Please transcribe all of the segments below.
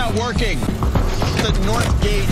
not working. The north gate.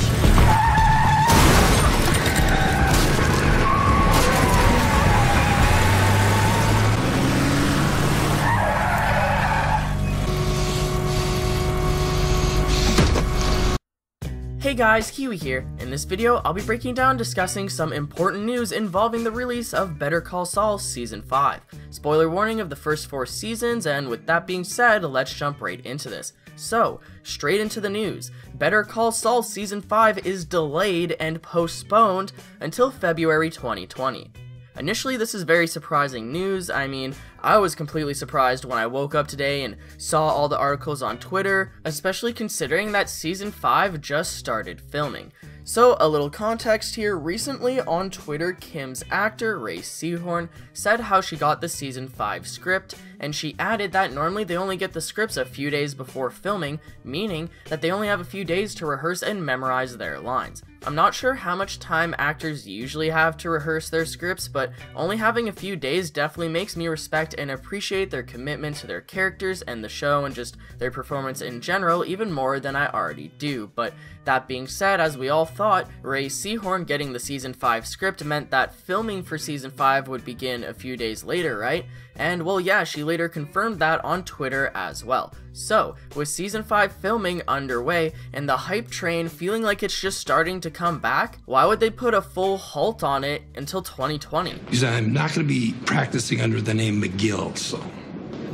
Hey guys, Kiwi here. In this video, I'll be breaking down and discussing some important news involving the release of Better Call Saul Season 5. Spoiler warning of the first 4 seasons, and with that being said, let's jump right into this. So, straight into the news. Better Call Saul Season 5 is delayed and postponed until February 2020. Initially, this is very surprising news. I mean, I was completely surprised when I woke up today and saw all the articles on Twitter, especially considering that Season 5 just started filming. So, a little context here. Recently on Twitter, Kim's actor, Ray Seahorn, said how she got the Season 5 script, and she added that normally they only get the scripts a few days before filming, meaning that they only have a few days to rehearse and memorize their lines. I'm not sure how much time actors usually have to rehearse their scripts, but only having a few days definitely makes me respect and appreciate their commitment to their characters and the show and just their performance in general even more than I already do. But that being said, as we all thought, Ray Seahorn getting the Season 5 script meant that filming for Season 5 would begin a few days later, right? And well, yeah, she later confirmed that on Twitter as well. So, with Season 5 filming underway and the hype train feeling like it's just starting to come back, why would they put a full halt on it until 2020? I'm not going to be practicing under the name McGill, so...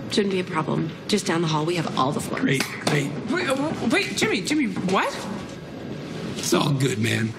Shouldn't be a problem. Just down the hall, we have all the floors. Great. Wait, Jimmy, what? It's all good, man.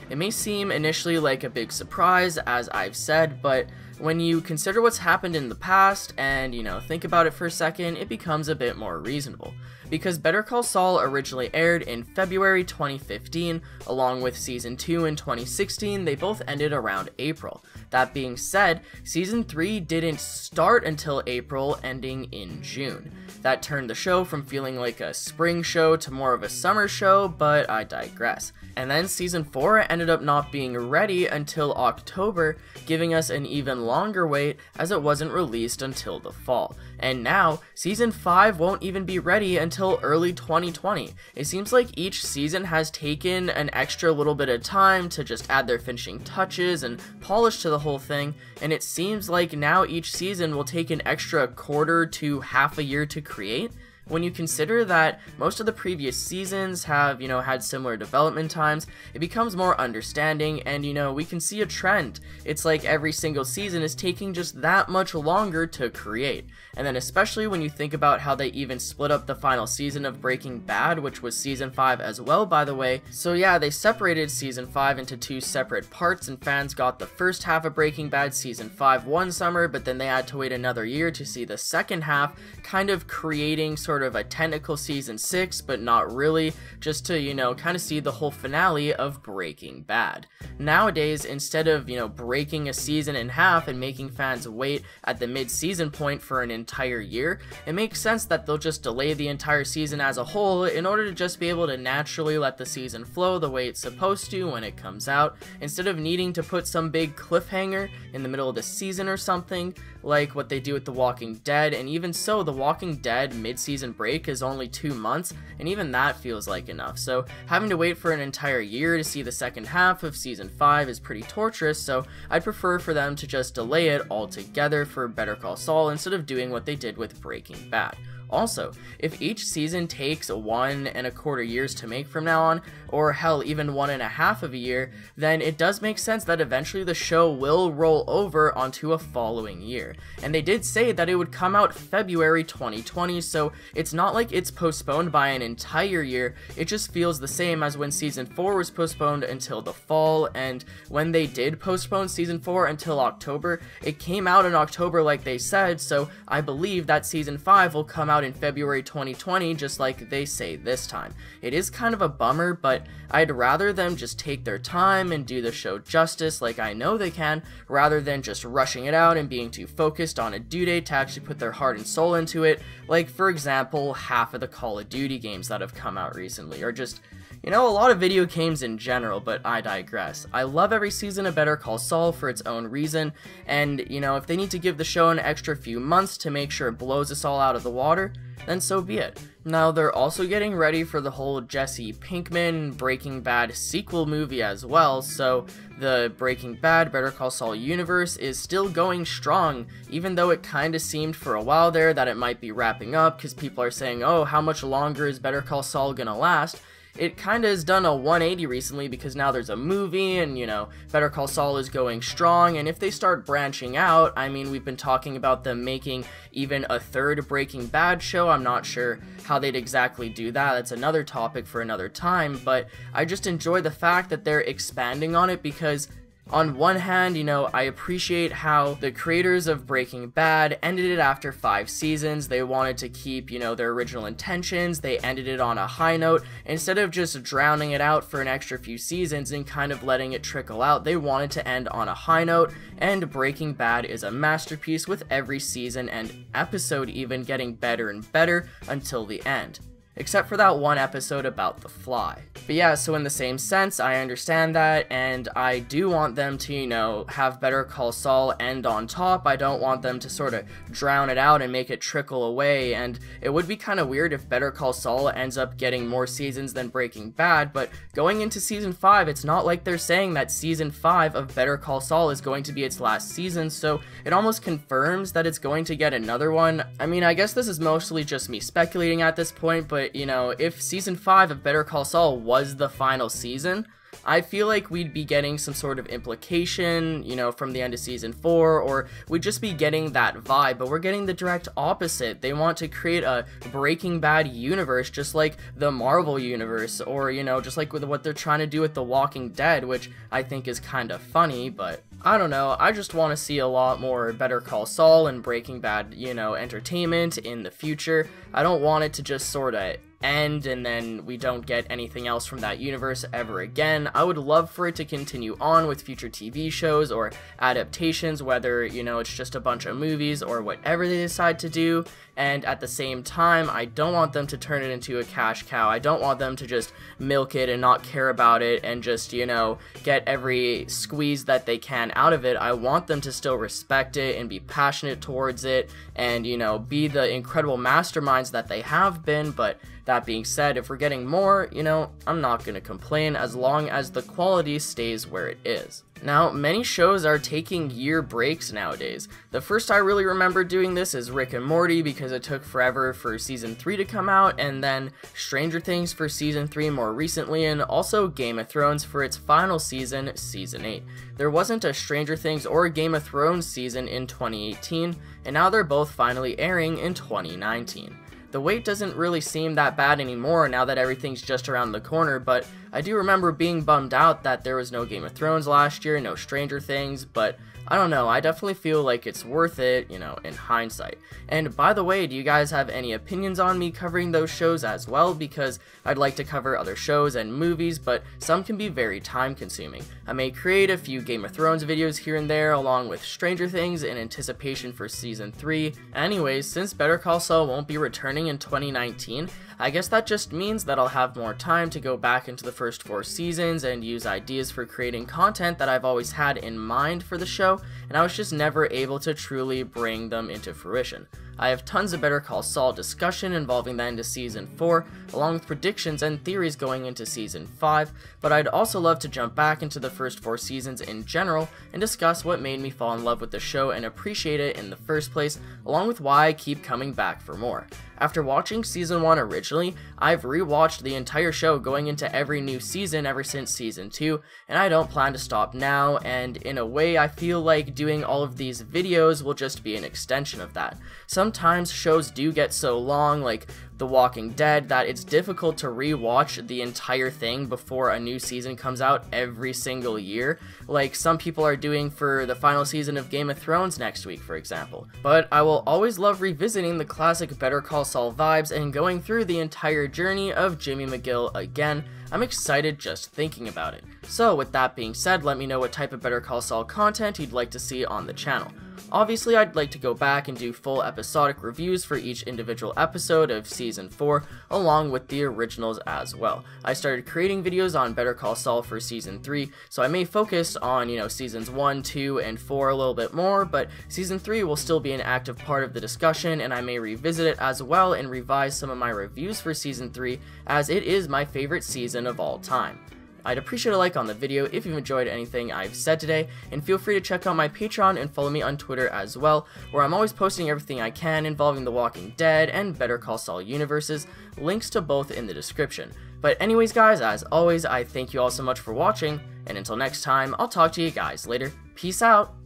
It may seem initially like a big surprise, as I've said, but when you consider what's happened in the past and, think about it for a second, it becomes a bit more reasonable. Because Better Call Saul originally aired in February 2015, along with Season 2 in 2016, they both ended around April. That being said, Season 3 didn't start until April, ending in June. That turned the show from feeling like a spring show to more of a summer show, but I digress. And then Season 4 ended up not being ready until October, giving us an even longer wait as it wasn't released until the fall. And now, Season 5 won't even be ready until early 2020. It seems like each season has taken an extra little bit of time to just add their finishing touches and polish to the whole thing, and it seems like now each season will take an extra quarter to half a year to create. When you consider that most of the previous seasons have, had similar development times, it becomes more understanding and, we can see a trend. It's like every single season is taking just that much longer to create. And then especially when you think about how they even split up the final season of Breaking Bad, which was Season 5 as well, by the way. So yeah, they separated Season 5 into 2 separate parts, and fans got the first half of Breaking Bad Season 5 one summer, but then they had to wait another year to see the second half, kind of creating sort of a technical Season 6, but not really, just to, kind of see the whole finale of Breaking Bad. Nowadays, instead of, breaking a season in half and making fans wait at the mid-season point for an entire year, it makes sense that they'll just delay the entire season as a whole in order to just be able to naturally let the season flow the way it's supposed to when it comes out, instead of needing to put some big cliffhanger in the middle of the season or something, like what they do with The Walking Dead. And even so, The Walking Dead mid-season break is only 2 months, and even that feels like enough. So having to wait for an entire year to see the second half of Season 5 is pretty torturous, so I'd prefer for them to just delay it altogether for Better Call Saul instead of doing what they did with Breaking Bad. Also, if each season takes 1.25 years to make from now on, or hell, even 1.5 of a year, then it does make sense that eventually the show will roll over onto a following year. And they did say that it would come out February 2020, so it's not like it's postponed by an entire year, it just feels the same as when Season 4 was postponed until the fall, and when they did postpone Season 4 until October, it came out in October like they said, so I believe that Season 5 will come out in February 2020, just like they say this time. It is kind of a bummer, but I'd rather them just take their time and do the show justice like I know they can, rather than just rushing it out and being too focused on a due date to actually put their heart and soul into it, like for example half of the Call of Duty games that have come out recently, or just You know, a lot of video games in general, but I digress. I love every season of Better Call Saul for its own reason, and, you know, if they need to give the show an extra few months to make sure it blows us all out of the water, then so be it. Now, they're also getting ready for the whole Jesse Pinkman Breaking Bad sequel movie as well, so the Breaking Bad Better Call Saul universe is still going strong, even though it kinda seemed for a while there that it might be wrapping up, because people are saying, oh, how much longer is Better Call Saul gonna last? It kinda has done a 180 recently because now there's a movie and, you know, Better Call Saul is going strong, and if they start branching out, I mean, we've been talking about them making even a third Breaking Bad show. I'm not sure how they'd exactly do that. That's another topic for another time, but I just enjoy the fact that they're expanding on it because on one hand, you know, I appreciate how the creators of Breaking Bad ended it after 5 seasons. They wanted to keep, you know, their original intentions. They ended it on a high note. Instead of just drowning it out for an extra few seasons and kind of letting it trickle out, they wanted to end on a high note, and Breaking Bad is a masterpiece with every season and episode even getting better and better until the end. Except for that one episode about the fly. But yeah, so in the same sense, I understand that, and I do want them to, you know, have Better Call Saul end on top. I don't want them to sort of drown it out and make it trickle away, and it would be kind of weird if Better Call Saul ends up getting more seasons than Breaking Bad, but going into Season 5, it's not like they're saying that Season 5 of Better Call Saul is going to be its last season, so it almost confirms that it's going to get another one. I mean, I guess this is mostly just me speculating at this point, but you know, if Season 5 of Better Call Saul was the final season, I feel like we'd be getting some sort of implication, you know, from the end of Season 4, or we'd just be getting that vibe, but we're getting the direct opposite. They want to create a Breaking Bad universe, just like the Marvel universe, or, you know, just like with what they're trying to do with The Walking Dead, which I think is kind of funny, but I don't know, I just want to see a lot more Better Call Saul and Breaking Bad, you know, entertainment in the future. I don't want it to just sort of end and then we don't get anything else from that universe ever again. I would love for it to continue on with future TV shows or adaptations, whether, you know, it's just a bunch of movies or whatever they decide to do, and at the same time, I don't want them to turn it into a cash cow. I don't want them to just milk it and not care about it and just, you know, get every squeeze that they can out of it. I want them to still respect it and be passionate towards it and, you know, be the incredible masterminds that they have been, but that being said, if we're getting more, you know, I'm not gonna complain as long as the quality stays where it is. Now, many shows are taking year breaks nowadays. The first I really remember doing this is Rick and Morty because it took forever for Season 3 to come out, and then Stranger Things for Season 3 more recently, and also Game of Thrones for its final season, Season 8. There wasn't a Stranger Things or a Game of Thrones season in 2018, and now they're both finally airing in 2019. The wait doesn't really seem that bad anymore now that everything's just around the corner, but I do remember being bummed out that there was no Game of Thrones last year, no Stranger Things, but I don't know, I definitely feel like it's worth it, you know, in hindsight. And by the way, do you guys have any opinions on me covering those shows as well? Because I'd like to cover other shows and movies, but some can be very time consuming. I may create a few Game of Thrones videos here and there along with Stranger Things in anticipation for Season 3. Anyways, since Better Call Saul won't be returning in 2019, I guess that just means that I'll have more time to go back into the first 4 seasons and use ideas for creating content that I've always had in mind for the show, and I was just never able to truly bring them into fruition. I have tons of Better Call Saul discussion involving the end of Season 4, along with predictions and theories going into Season 5, but I'd also love to jump back into the first 4 seasons in general and discuss what made me fall in love with the show and appreciate it in the first place, along with why I keep coming back for more. After watching Season 1 originally, I've rewatched the entire show going into every new season ever since Season 2, and I don't plan to stop now, and in a way I feel like doing all of these videos will just be an extension of that. Sometimes shows do get so long, like The Walking Dead, that it's difficult to rewatch the entire thing before a new season comes out every single year, like some people are doing for the final season of Game of Thrones next week, for example. But I will always love revisiting the classic Better Call Saul vibes and going through the entire journey of Jimmy McGill again. I'm excited just thinking about it. So with that being said, let me know what type of Better Call Saul content you'd like to see on the channel. Obviously, I'd like to go back and do full episodic reviews for each individual episode of Season Season 4, along with the originals as well. I started creating videos on Better Call Saul for Season 3, so I may focus on, Seasons 1, 2, and 4 a little bit more, but Season 3 will still be an active part of the discussion, and I may revisit it as well and revise some of my reviews for Season 3, as it is my favorite season of all time. I'd appreciate a like on the video if you've enjoyed anything I've said today, and feel free to check out my Patreon and follow me on Twitter as well, where I'm always posting everything I can involving The Walking Dead and Better Call Saul universes, links to both in the description. But anyways guys, as always, I thank you all so much for watching, and until next time, I'll talk to you guys later. Peace out!